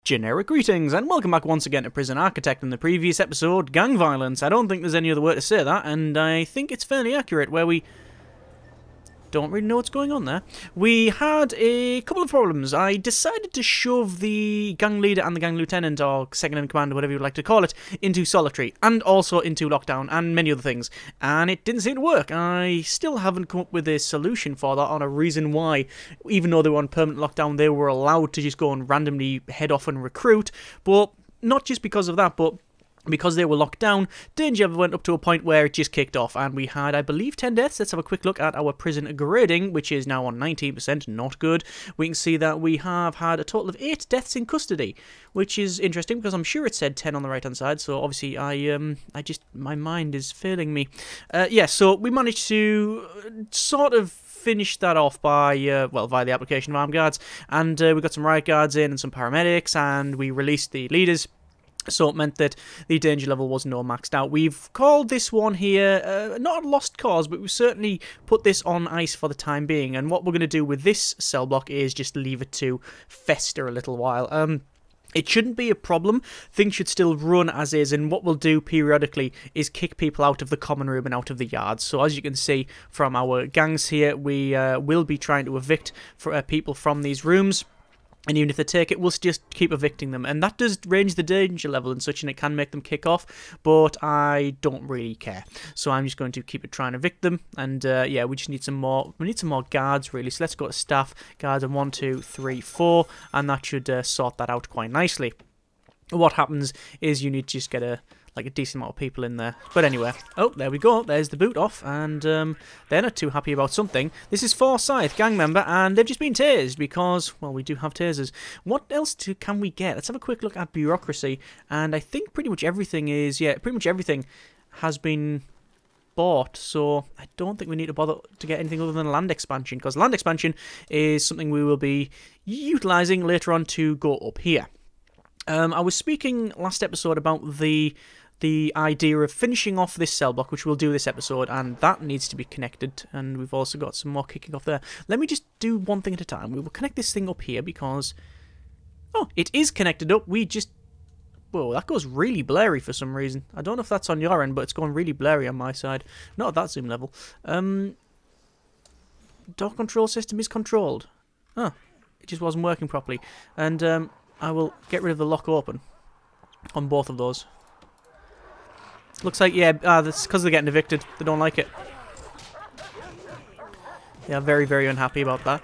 Generic greetings, and welcome back once again to Prison Architect. In the previous episode, gang violence. I don't think there's any other way to say that, and I think it's fairly accurate, where we don't really know what's going on there. We had a couple of problems. I decided to shove the gang leader and the gang lieutenant, or second in command, or whatever you'd like to call it, into solitary, and also into lockdown, and many other things. And it didn't seem to work. I still haven't come up with a solution for that, on a reason why, even though they were on permanent lockdown, they were allowed to just go and randomly head off and recruit. But not just because of that, but because they were locked down, danger went up to a point where it just kicked off, and we had, I believe, 10 deaths. Let's have a quick look at our prison grading, which is now on 19%, not good. We can see that we have had a total of 8 deaths in custody, which is interesting, because I'm sure it said 10 on the right-hand side, so obviously my mind is failing me. Yeah, so we managed to sort of finish that off by, well, via the application of armed guards, and we got some riot guards in and some paramedics, and we released the leaders. So it meant that the danger level was no maxed out. We've called this one here, not a lost cause, but we've certainly put this on ice for the time being. And what we're going to do with this cell block is just leave it to fester a little while. It shouldn't be a problem. Things should still run as is, and what we'll do periodically is kick people out of the common room and out of the yards. So as you can see from our gangs here, we will be trying to evict people from these rooms. And even if they take it, we'll just keep evicting them. And that does range the danger level and such, and it can make them kick off, but I don't really care. So I'm just going to keep trying to evict them. And yeah, we just need some more. We need some more guards, really. So let's go to staff. Guards on 1, 2, 3, 4, and that should sort that out quite nicely. What happens is you need to just get a decent amount of people in there. But anyway, oh, there we go. There's the boot off, and they're not too happy about something. This is Forsyth, gang member, and they've just been tased because, well, we do have tasers. What else can we get? Let's have a quick look at bureaucracy, and I think pretty much everything is, yeah, pretty much everything has been bought, so I don't think we need to bother to get anything other than land expansion, because land expansion is something we will be utilising later on to go up here. I was speaking last episode about the idea of finishing off this cell block, which we'll do this episode, and that needs to be connected, and we've also got some more kicking off there. Let me just do one thing at a time. We will connect this thing up here because, oh, it is connected up. We just, whoa, that goes really blurry for some reason. I don't know if that's on your end, but it's going really blurry on my side. Not at that zoom level. Door control system is controlled. Oh, it just wasn't working properly. And I will get rid of the lock open on both of those. Looks like, yeah, that's because they're getting evicted. They don't like it. They are very, very unhappy about that.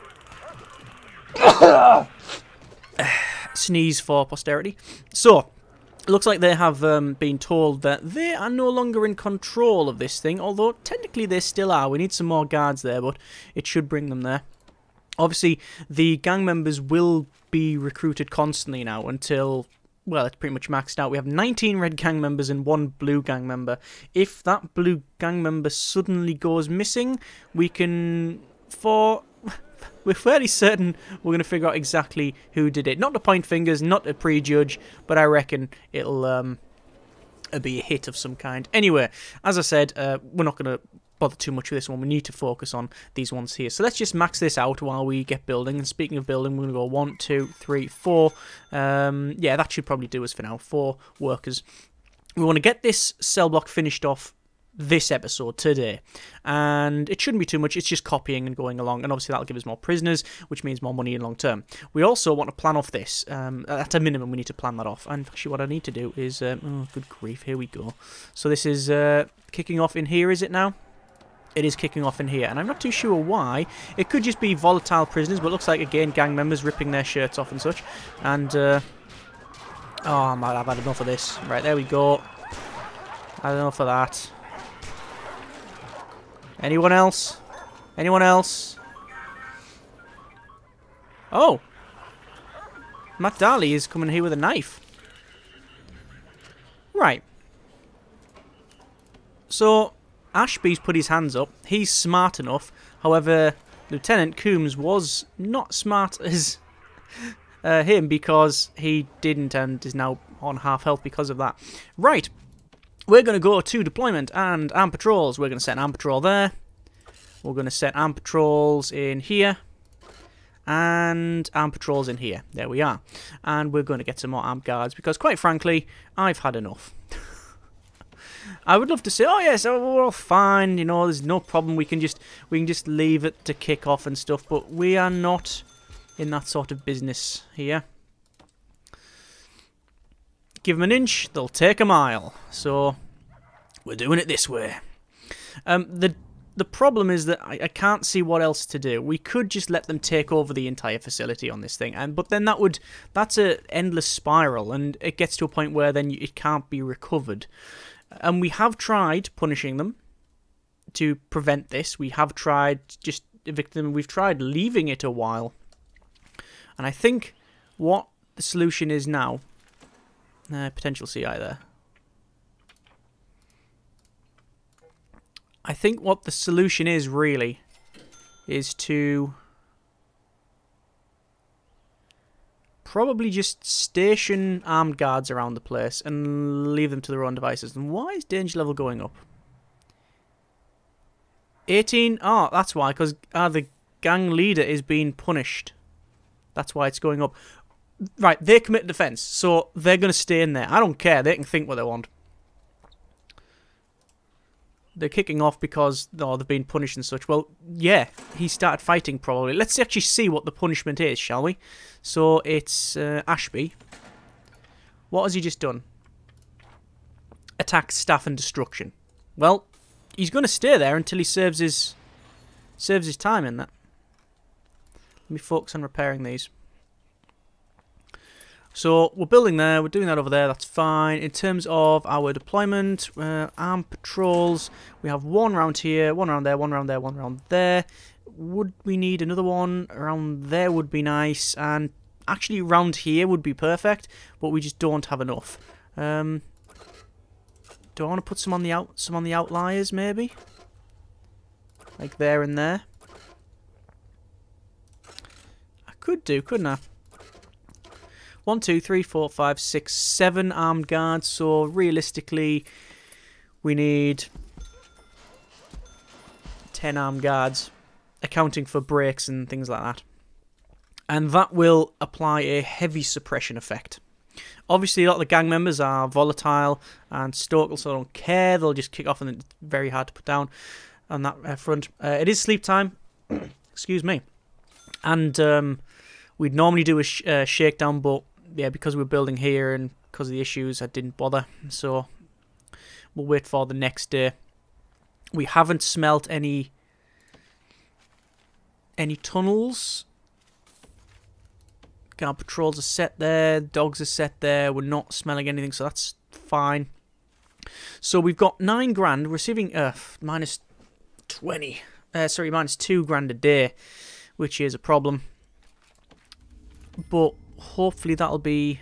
Sneeze for posterity. So, it looks like they have been told that they are no longer in control of this thing, although technically they still are. We need some more guards there, but it should bring them there. Obviously, the gang members will be recruited constantly now until, well, it's pretty much maxed out. We have 19 red gang members and 1 blue gang member. If that blue gang member suddenly goes missing, we can, we're fairly certain we're going to figure out exactly who did it. Not to point fingers, not to prejudge, but I reckon it'll be a hit of some kind. Anyway, as I said, we're not going to bother too much with this one. We need to focus on these ones here. So let's just max this out while we get building. And speaking of building, we're going to go 1, 2, 3, 4. Yeah, that should probably do us for now. 4 workers. We want to get this cell block finished off this episode today, and it shouldn't be too much. It's just copying and going along, and obviously that'll give us more prisoners, which means more money in long term. We also want to plan off this. At a minimum, we need to plan that off. And actually, what I need to do is, oh, good grief, here we go. So this is kicking off in here, is it now? It is kicking off in here, and I'm not too sure why. It could just be volatile prisoners, but it looks like, again, gang members ripping their shirts off and such. And, oh, I've had enough of this. Right, there we go. I had enough of that. Anyone else? Anyone else? Oh! Matt Daly is coming here with a knife. Right. So Ashby's put his hands up. He's smart enough. However, Lieutenant Coombs was not smart as him, because he didn't and is now on half health because of that. Right. We're going to go to deployment and armed patrols. We're going to set an armed patrol there. We're going to set armed patrols in here. And armed patrols in here. There we are. And we're going to get some more armed guards because, quite frankly, I've had enough. I would love to say, oh yes, we're all fine, you know, there's no problem, we can just leave it to kick off and stuff, but we are not in that sort of business here. Give them an inch, they'll take a mile. So we're doing it this way. The problem is that I can't see what else to do. We could just let them take over the entire facility on this thing, but then that's an endless spiral, and it gets to a point where then it can't be recovered. And we have tried punishing them to prevent this. We have tried just evicting them. We've tried leaving it a while. And I think what the solution is now... potential CI there. I think what the solution is, really, is to... probably just station armed guards around the place and leave them to their own devices. And why is danger level going up? 18? Oh, that's why, because the gang leader is being punished. That's why it's going up. Right, they commit defense, so they're going to stay in there. I don't care, they can think what they want. They're kicking off because they've been punished and such. Well, yeah, he started fighting probably. Let's actually see what the punishment is, shall we? So it's Ashby. What has he just done? Attack, staff, and destruction. Well, he's going to stay there until he serves his time in that. Let me focus on repairing these. So we're building there, we're doing that over there, that's fine. In terms of our deployment, armed patrols, we have one around here, one around there, one around there, one around there. Would we need another one? Around there would be nice, and actually around here would be perfect, but we just don't have enough. Do I want to put some on the outliers maybe? Like there and there. I could do, couldn't I? 1, 2, 3, 4, 5, 6, 7 armed guards. So realistically, we need 10 armed guards, accounting for breaks and things like that. And that will apply a heavy suppression effect. Obviously, a lot of the gang members are volatile and stoical, so don't care. They'll just kick off, and it's very hard to put down on that front. It is sleep time. Excuse me. And we'd normally do a shakedown, but yeah, because we're building here and because of the issues, I didn't bother. So we'll wait for the next day. We haven't smelt any tunnels. Guard patrols are set there. Dogs are set there. We're not smelling anything, so that's fine. So we've got 9 grand. We're receiving minus 20. Sorry, minus 2 grand a day, which is a problem. But hopefully that'll be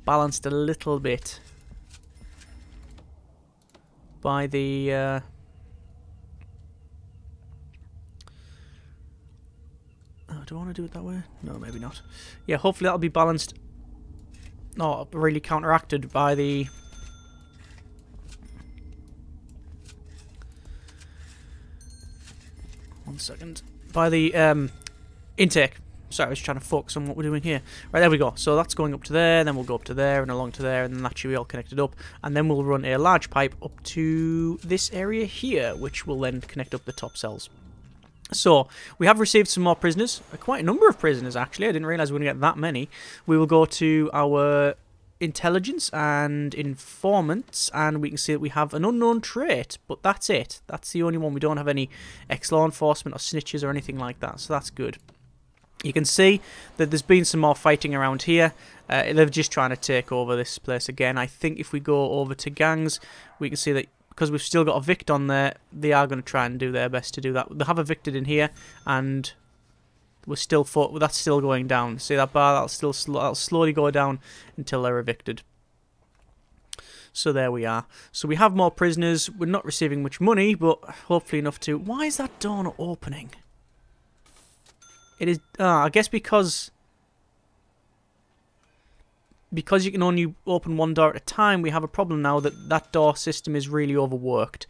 balanced a little bit by the do I want to do it that way? No, maybe not. Yeah, hopefully that'll be balanced. Not really counteracted by the by the intake. Sorry, I was trying to focus on what we're doing here. Right, there we go. So that's going up to there, then we'll go up to there and along to there, and then that should be all connected up. And then we'll run a large pipe up to this area here, which will then connect up the top cells. So, we have received some more prisoners. Quite a number of prisoners, actually. I didn't realise we were going to get that many. We will go to our intelligence and informants, and we can see that we have an unknown trait, but that's it. That's the only one. We don't have any ex-law enforcement or snitches or anything like that, so that's good. You can see that there's been some more fighting around here. They're just trying to take over this place again. I think if we go over to gangs, we can see that because we've still got a Vict on there, they are going to try and do their best to do that. They have evicted in here, and we're still that's still going down. See that bar? That'll slowly go down until they're evicted. So there we are. So we have more prisoners. We're not receiving much money, but hopefully enough to... Why is that door not opening? It is... I guess because you can only open one door at a time, we have a problem now that that door system is really overworked.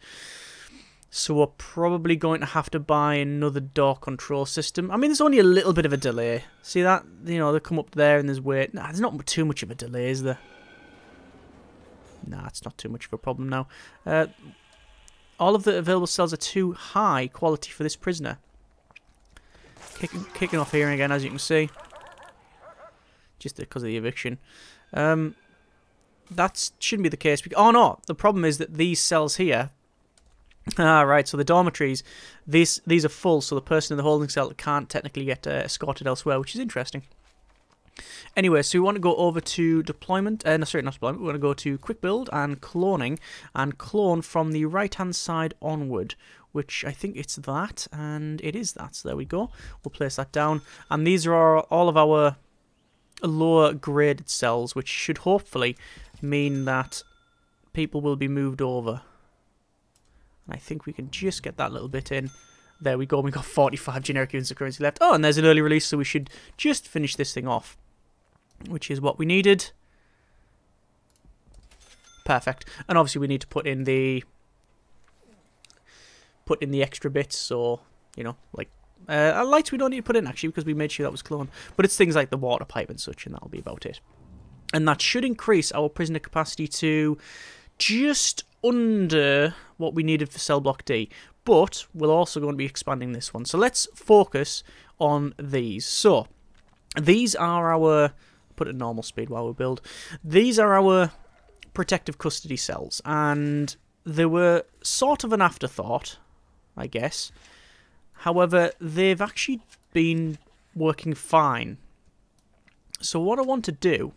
So we're probably going to have to buy another door control system. I mean, there's only a little bit of a delay. See that? You know, they come up there and there's wait. Nah, there's not too much of a delay, is there? Nah, it's not too much of a problem now. All of the available cells are too high quality for this prisoner. Kicking off here again, as you can see. Just because of the eviction. That shouldn't be the case. Oh no, the problem is that these cells here... Ah, right, so the dormitories, these are full, so the person in the holding cell can't technically get escorted elsewhere, which is interesting. Anyway, so we want to go over to deployment, no, sorry, not deployment, we want to go to quick build and cloning, and clone from the right-hand side onward, which I think it's that, and it is that, so there we go. We'll place that down, and these are all of our lower graded cells, which should hopefully mean that people will be moved over. I think we can just get that little bit in. There we go. We've got 45 generic units of currency left. Oh, and there's an early release, so we should just finish this thing off, which is what we needed. Perfect. And obviously we need to put in the extra bits, so, you know, like lights we don't need to put in, actually, because we made sure that was cloned. But it's things like the water pipe and such, and that'll be about it. And that should increase our prisoner capacity to just under what we needed for cell block D, but we're also going to be expanding this one. So let's focus on these. So these are our, put it at normal speed while we build, these are our protective custody cells, and they were sort of an afterthought, I guess. However, they've actually been working fine. So what I want to do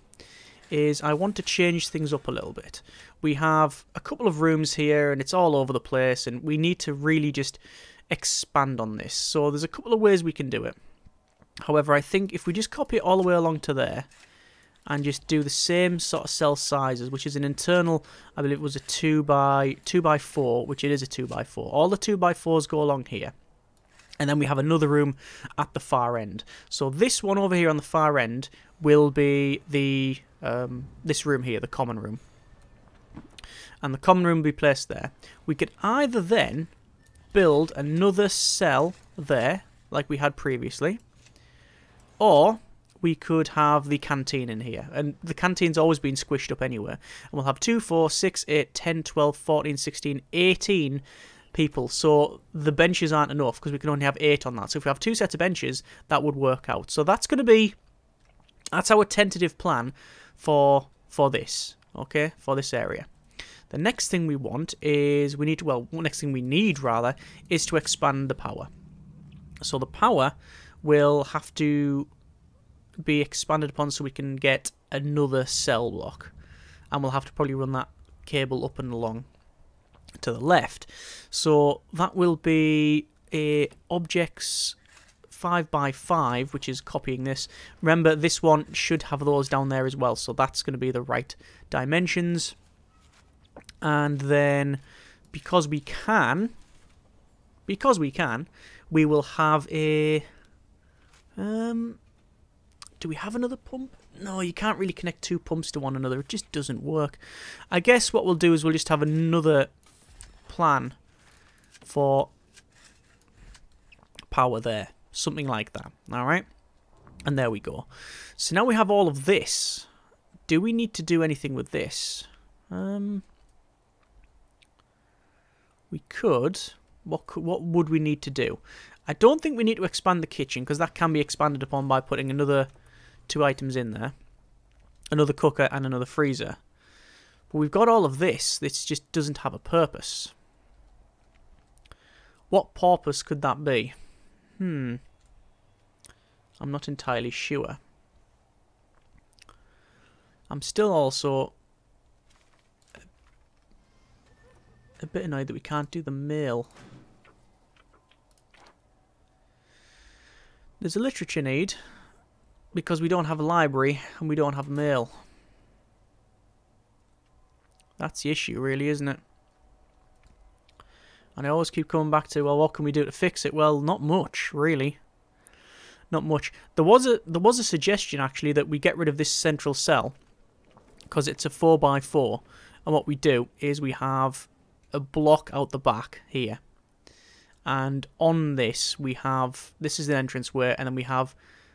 is I want to change things up a little bit. We have a couple of rooms here and it's all over the place, and we need to really just expand on this. So there's a couple of ways we can do it. However, I think if we just copy it all the way along to there and just do the same sort of cell sizes, which is an internal, I believe it was a 2x4, which it is a 2x4. All the 2x4s go along here. And then we have another room at the far end. So this one over here on the far end will be the this room here, the common room. And the common room will be placed there. We could either then build another cell there, like we had previously, or we could have the canteen in here. And the canteen's always been squished up anywhere. And we'll have 2, 4, 6, 8, 10, 12, 14, 16, 18 people. So the benches aren't enough because we can only have 8 on that. So if we have 2 sets of benches, that would work out. So that's going to be, that's our tentative plan for this, okay, for this area. The next thing we want is, we need to, well, next thing we need, rather, is to expand the power. So the power will have to be expanded upon so we can get another cell block. And we'll have to probably run that cable up and along to the left. So that will be a objects 5x5, which is copying this. Remember, this one should have those down there as well, so that's going to be the right dimensions. And then, because we can, we will have a... do we have another pump? No, you can't really connect 2 pumps to one another. It just doesn't work. I guess what we'll do is we'll just have another plan for power there. Something like that. Alright? And there we go. So now we have all of this. Do we need to do anything with this? We could. What would we need to do? I don't think we need to expand the kitchen, because that can be expanded upon by putting another 2 items in there. Another cooker and another freezer. But we've got all of this. This just doesn't have a purpose. What purpose could that be? I'm not entirely sure. I'm still also a bit annoyed that we can't do the mail. There's a literature need, because we don't have a library and we don't have mail. That's the issue, really, isn't it? And I always keep coming back to, well, what can we do to fix it? Well, not much, really. Not much. There was a suggestion, actually, that we get rid of this central cell, because it's a 4x4. And what we do is we have a block out the back here. And on this, we have... This is the entranceway, and then we have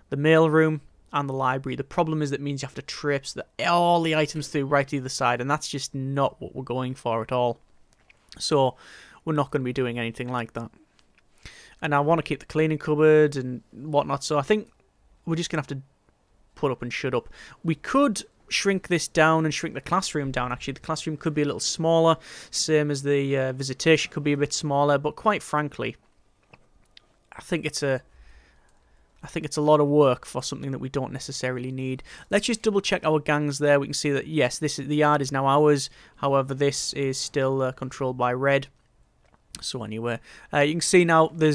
the mail room and the library. The problem is that means you have to traipse all the items through right to the other side, and that's just not what we're going for at all. So we're not going to be doing anything like that. And I want to keep the cleaning cupboard and whatnot, so I think we're just going to have to put up and shut up. We could shrink this down and shrink the classroom down. Actually, the classroom could be a little smaller, same as the visitation could be a bit smaller, but quite frankly, I think it's a lot of work for something that we don't necessarily need. Let's just double check our gangs there. We can see that yes, the yard is now ours. However, this is still controlled by Red. So anyway, you can see now they're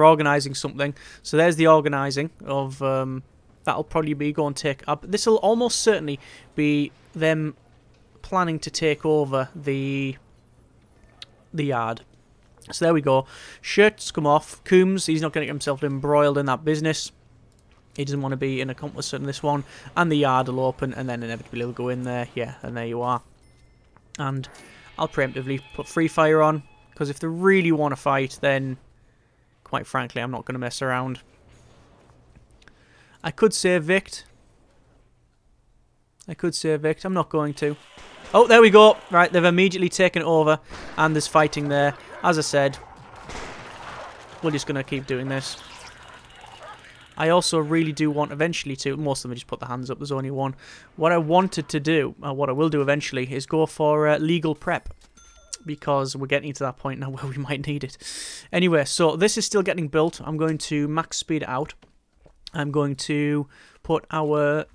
organising something. So there's the organising of that'll probably be go and take up. This will almost certainly be them planning to take over the yard. So there we go. Shirts come off. Coombs, he's not going to get himself embroiled in that business. He doesn't want to be an accomplice in this one. And the yard will open, and then inevitably he'll go in there. Yeah, and there you are. And I'll preemptively put free fire on, because if they really want to fight, then quite frankly, I'm not going to mess around. I could say evict. I'm not going to. Oh, there we go. Right, they've immediately taken it over, and there's fighting there. As I said, we're just going to keep doing this. I also really do want eventually to... Most of them just put their hands up, there's only one. What I wanted to do, what I will do eventually, is go for legal prep. Because we're getting to that point now where we might need it. Anyway, so this is still getting built. I'm going to max speed it out. I'm going to put our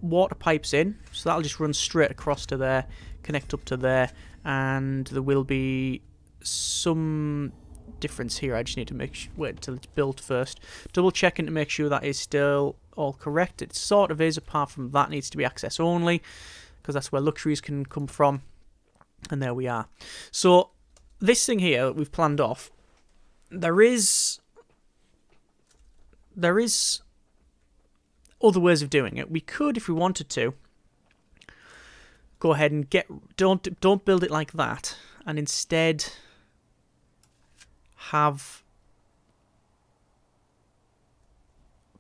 water pipes in. So that'll just run straight across to there, connect up to there. And there will be some difference here. I just need to wait until it's built first. Double checking to make sure that is still all correct. It sort of is, apart from that needs to be access only, because that's where luxuries can come from. And there we are. So this thing here that we've planned off, there is other ways of doing it. We could, if we wanted to, go ahead and don't build it like that, and instead have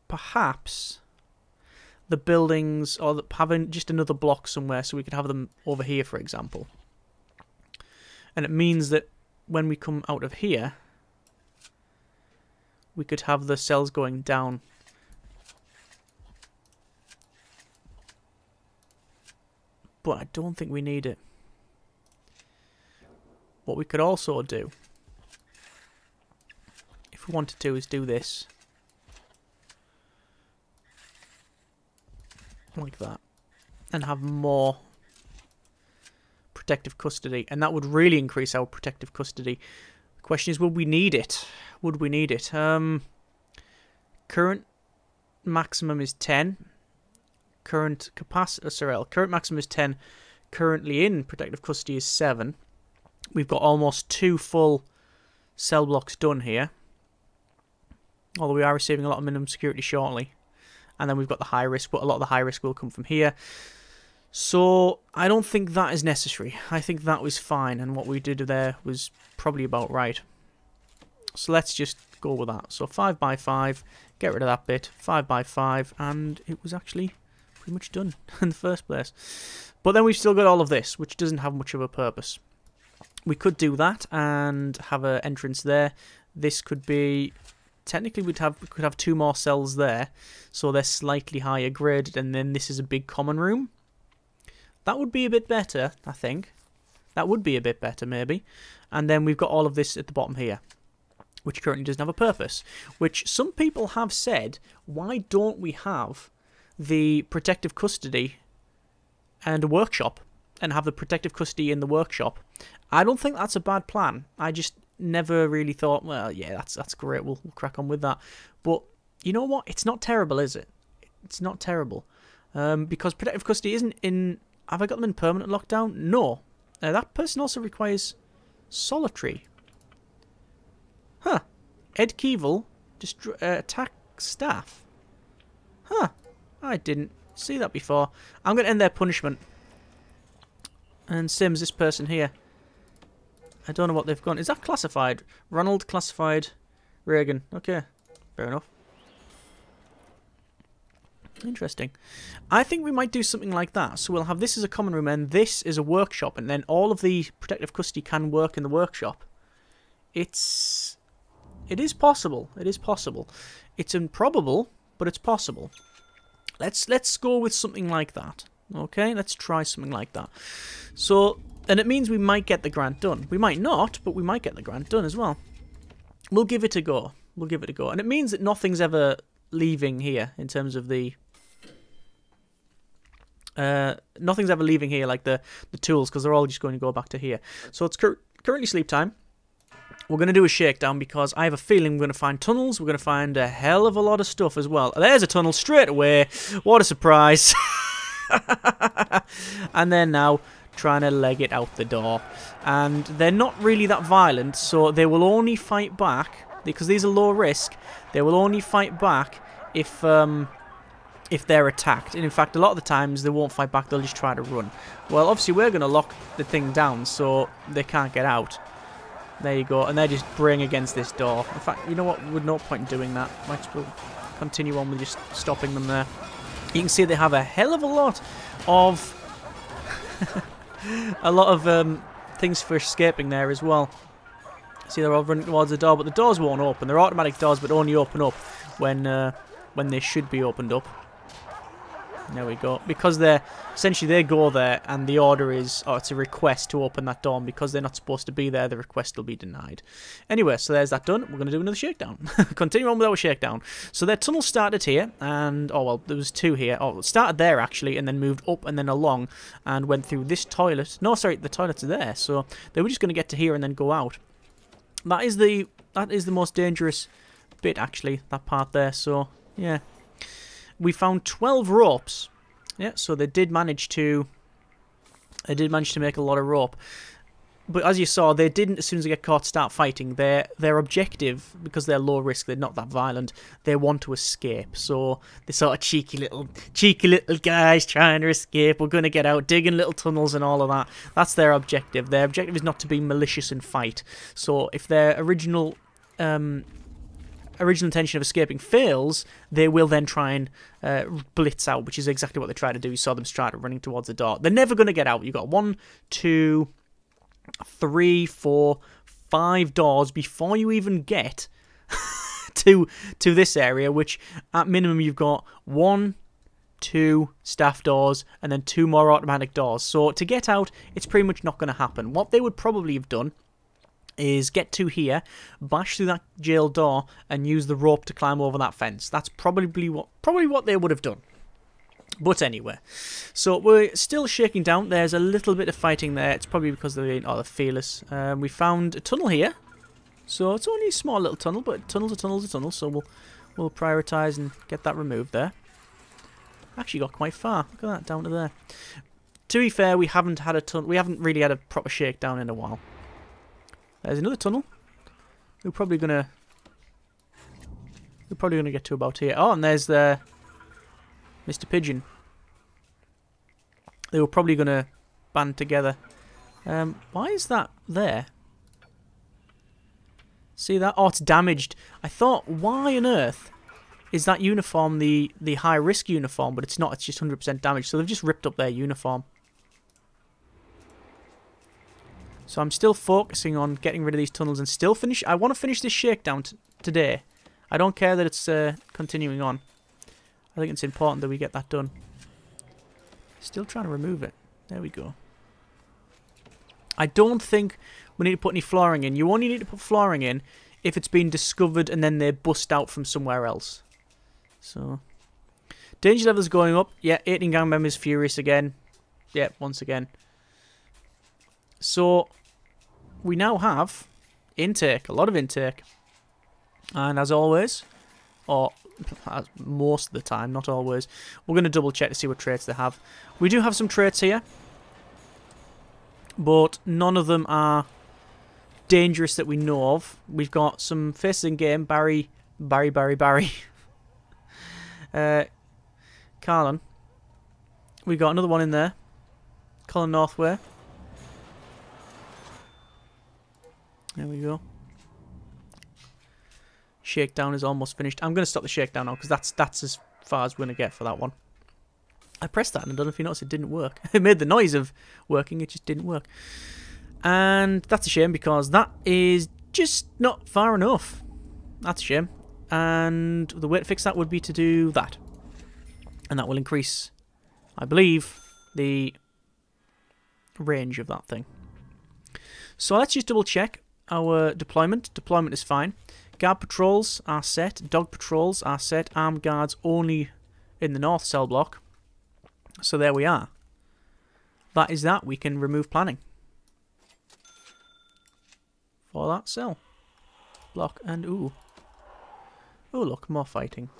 perhaps the buildings, or having just another block somewhere, so we could have them over here, for example. And it means that when we come out of here, we could have the cells going down. But I don't think we need it. What we could also do, if we wanted to, is do this. Like that. And have more protective custody, and that would really increase our protective custody. The question is, would we need it? Would we need it? Current maximum is 10. Current maximum is 10. Currently in protective custody is 7. We've got almost 2 full cell blocks done here. Although we are receiving a lot of minimum security shortly. And then we've got the high risk, but a lot of the high risk will come from here. So I don't think that is necessary. I think that was fine, and what we did there was probably about right. So let's just go with that. So 5 by 5, get rid of that bit, 5 by 5, and it was actually pretty much done in the first place. But then we've still got all of this, which doesn't have much of a purpose. We could do that and have an entrance there. This could be... Technically, we could have 2 more cells there, so they're slightly higher graded, and then this is a big common room. That would be a bit better, I think. That would be a bit better, maybe. And then we've got all of this at the bottom here, which currently doesn't have a purpose. Which some people have said, why don't we have the protective custody and a workshop, and have the protective custody in the workshop? I don't think that's a bad plan. I just never really thought, well, yeah, that's great. We'll crack on with that. But you know what? It's not terrible, is it? It's not terrible. Because protective custody isn't in... Have I got them in permanent lockdown? No. That person also requires solitary. Huh. Ed Keevil attack staff. Huh. I didn't see that before. I'm going to end their punishment. And same as this person here. I don't know what they've gone. Is that classified? Ronald classified Reagan. Okay, fair enough. Interesting. I think we might do something like that. So we'll have this as a common room and this is a workshop, and then all of the protective custody can work in the workshop. It is possible. It is possible. It's improbable, but it's possible. Let's go with something like that. Okay, let's try something like that. So, and it means we might get the grant done. We might not, but we might get the grant done as well. We'll give it a go. We'll give it a go. And it means that nothing's ever leaving here in terms of the... nothing's ever leaving here, like the tools, because they're all just going to go back to here. So it's currently sleep time. We're going to do a shakedown because I have a feeling we're going to find tunnels. We're going to find a hell of a lot of stuff as well. There's a tunnel straight away. What a surprise. And they're now trying to leg it out the door. And they're not really that violent, so they will only fight back, because these are low risk, they will only fight back if they're attacked. And in fact, a lot of the times they won't fight back, they'll just try to run. Well, obviously we're going to lock the thing down so they can't get out. There you go, and they're just braying against this door. In fact, you know what, with no point in doing that. Might as well continue on with just stopping them there. You can see they have a hell of a lot of things for escaping there as well. See, they're all running towards the door, but the doors won't open. They're automatic doors, but only open up when they should be opened up. There we go. Because they're essentially, they go there and the order is, oh, it's a request to open that door, and because they're not supposed to be there, the request will be denied. Anyway, so there's that done. We're going to do another shakedown. Continue on with our shakedown. So their tunnel started here, and, oh well, there was two here. Oh, it started there actually, and then moved up and then along, and went through this toilet. No, sorry, the toilets are there, so they were just going to get to here and then go out. That is the most dangerous bit actually, that part there. So yeah. We found 12 ropes. Yeah, so they did manage to make a lot of rope. But as you saw, they didn't, as soon as they get caught, start fighting. Their objective, because they're low risk, they're not that violent, they want to escape. So they're sort of cheeky little guys trying to escape. We're going to get out, digging little tunnels and all of that. That's their objective. Their objective is not to be malicious and fight. So if their original intention of escaping fails, they will then try and blitz out, which is exactly what they try to do. You saw them start running towards the door. They're never going to get out. You've got 1, 2, 3, 4, 5 doors before you even get to this area, which at minimum you've got 1, 2 staff doors and then 2 more automatic doors. So to get out, it's pretty much not going to happen. What they would probably have done is get to here, bash through that jail door, and use the rope to climb over that fence. That's probably what they would have done. But anyway, so we're still shaking down. There's a little bit of fighting there. It's probably because they're fearless. We found a tunnel here, so it's only a small little tunnel, but tunnels are tunnels are tunnels. So we'll prioritise and get that removed there. Actually got quite far. Look at that, down to there. To be fair, we haven't really had a proper shakedown in a while. There's another tunnel. We're probably gonna get to about here. Oh, and there's Mr. Pigeon. They were probably gonna band together. Why is that there? See that? Oh, it's damaged. I thought, why on earth is that uniform the high risk uniform? But it's not. It's just 100% damaged. So they've just ripped up their uniform. So I'm still focusing on getting rid of these tunnels and still finish. I want to finish this shakedown today. I don't care that it's continuing on. I think it's important that we get that done. Still trying to remove it. There we go. I don't think we need to put any flooring in. You only need to put flooring in if it's been discovered and then they bust out from somewhere else. So, danger levels going up. Yeah, 18 gang members furious again. Yeah, once again. So, we now have intake, a lot of intake. And as always, or most of the time, not always, we're going to double check to see what traits they have. We do have some traits here, but none of them are dangerous that we know of. We've got some faces in game, Barry. Carlin. We got another one in there, Colin Northway. There we go. Shakedown is almost finished. I'm going to stop the shakedown now because that's as far as we're going to get for that one. I pressed that and I don't know if you noticed it didn't work. It made the noise of working, it just didn't work. And that's a shame because that is just not far enough. That's a shame. And the way to fix that would be to do that. And that will increase, I believe, the range of that thing. So let's just double check our deployment. Deployment is fine. Guard patrols are set. Dog patrols are set. Armed guards only in the north cell block. So there we are. That is that. We can remove planning for that cell block. And ooh. Oh look, more fighting.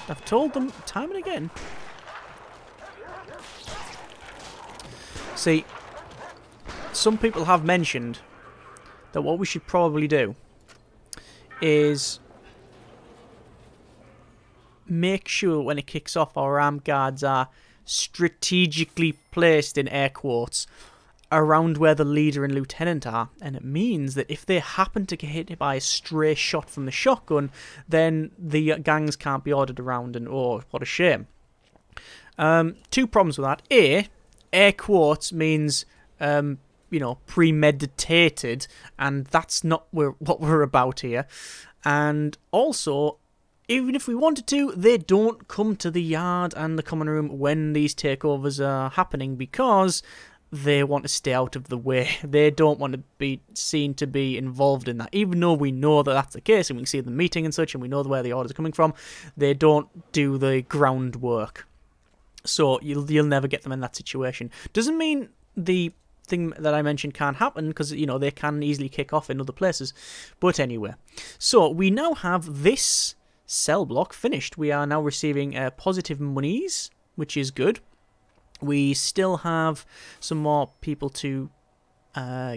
I've told them time and again. See, some people have mentioned that what we should probably do is make sure when it kicks off our armed guards are strategically placed in air quotes around where the leader and lieutenant are, and it means that if they happen to get hit by a stray shot from the shotgun, then the gangs can't be ordered around, and oh, what a shame. Two problems with that. A, air quotes means you know, premeditated, and that's not what we're about here. And also, even if we wanted to, they don't come to the yard and the common room when these takeovers are happening because they want to stay out of the way. They don't want to be seen to be involved in that. Even though we know that that's the case and we can see them meeting and such and we know where the orders are coming from, they don't do the groundwork. So you'll never get them in that situation. Doesn't mean the thing that I mentioned can't happen because, you know, they can easily kick off in other places. But anyway, so we now have this cell block finished. We are now receiving positive monies, which is good. We still have some more people to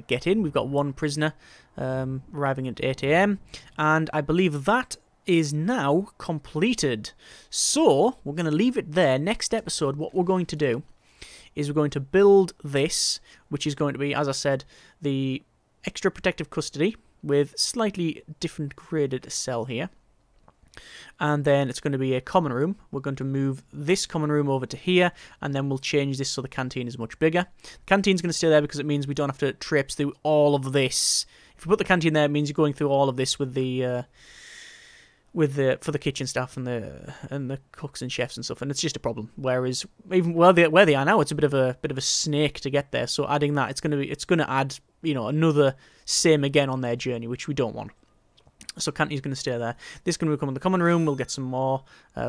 get in. We've got one prisoner arriving at 8 AM, and I believe that is now completed. So we're going to leave it there. Next episode, what we're going to do is we're going to build this, which is going to be, as I said, the extra protective custody with slightly different graded cell here. And then it's going to be a common room. We're going to move this common room over to here, and then we'll change this so the canteen is much bigger. The canteen's going to stay there because it means we don't have to traipse through all of this. If we put the canteen there, it means you're going through all of this with the for the kitchen staff and the cooks and chefs and stuff, and it's just a problem. Whereas even where they are now, it's a bit of a snake to get there. So adding that, it's going to add, you know, another same again on their journey, which we don't want. So canteen's going to stay there. This is going to become the common room. We'll get some more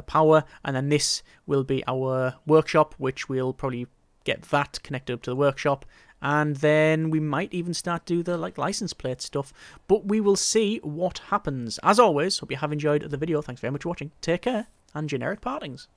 power, and then this will be our workshop, which we'll probably get that connected up to the workshop, and then we might even start to do the license plate stuff. But we will see what happens. As always, hope you have enjoyed the video. Thanks very much for watching. Take care, and generic partings.